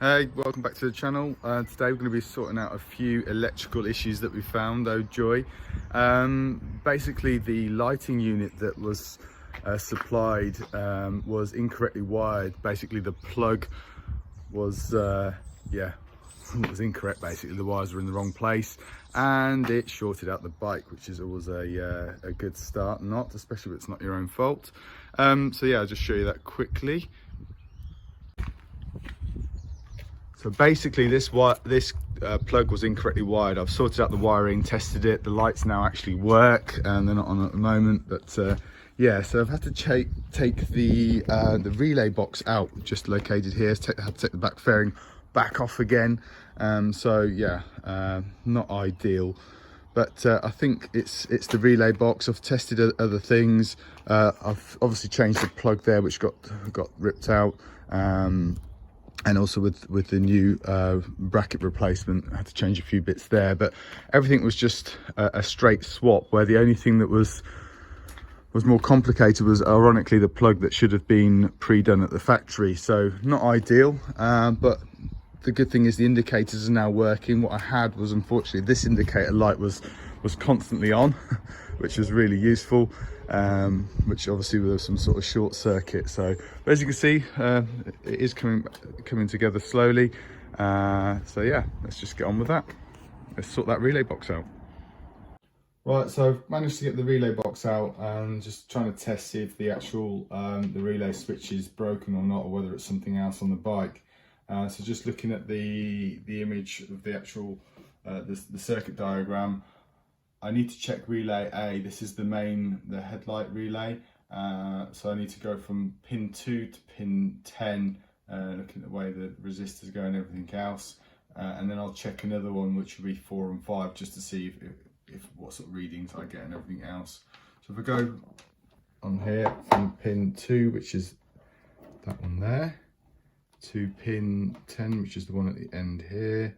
Hey, welcome back to the channel. Today we're going to be sorting out a few electrical issues that we found, oh joy. Basically the lighting unit that was supplied was incorrectly wired. Basically the plug was, it was incorrect. Basically the wires were in the wrong place and it shorted out the bike, which is always a good start, not especially if it's not your own fault. So yeah, I'll just show you that quickly. So basically this plug was incorrectly wired. I've sorted out the wiring, tested it. The lights now actually work and they're not on at the moment, but yeah, so I've had to take the relay box out, just located here. Had to take the back fairing back off again. So yeah, not ideal, but I think it's the relay box. I've tested other things. I've obviously changed the plug there, which got ripped out. And also with the new bracket replacement, I had to change a few bits there, but everything was just a straight swap, where the only thing that was more complicated was ironically the plug that should have been pre-done at the factory. So not ideal, but the good thing is the indicators are now working. What I had was, unfortunately, this indicator light was constantly on, which was really useful, which obviously was some sort of short circuit. So but as you can see, it is coming together slowly. So yeah, let's just get on with that. Let's sort that relay box out. Right, so I've managed to get the relay box out and just trying to test, see if the actual the relay switch is broken or not, or whether it's something else on the bike. So just looking at the image of the actual the circuit diagram, I need to check relay A. This is the headlight relay. So I need to go from pin 2 to pin 10, looking at the way the resistors go and everything else. And then I'll check another one, which will be 4 and 5, just to see if what sort of readings I get and everything else. So if I go on here from pin 2, which is that one there, to pin 10, which is the one at the end here.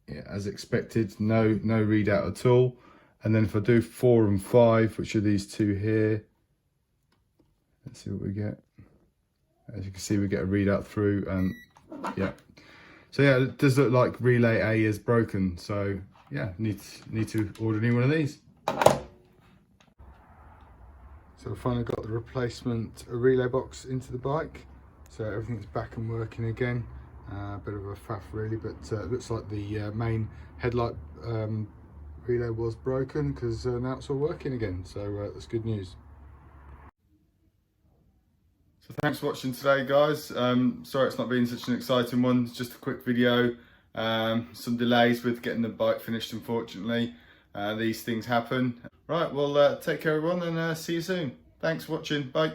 Yeah, as expected, no readout at all. And then if I do 4 and 5, which are these two here, let's see what we get. As you can see, we get a readout through, and yeah. So yeah, it does look like relay A is broken. So yeah, need to order a new one of these. So I finally got the replacement relay box into the bike. So everything's back and working again. A bit of a faff really, but it looks like the main headlight relay was broken, because now it's all working again. So that's good news. So thanks for watching today, guys. Sorry it's not been such an exciting one. It's just a quick video. Some delays with getting the bike finished, unfortunately. These things happen. Right, well, take care everyone, and see you soon. Thanks for watching. Bye.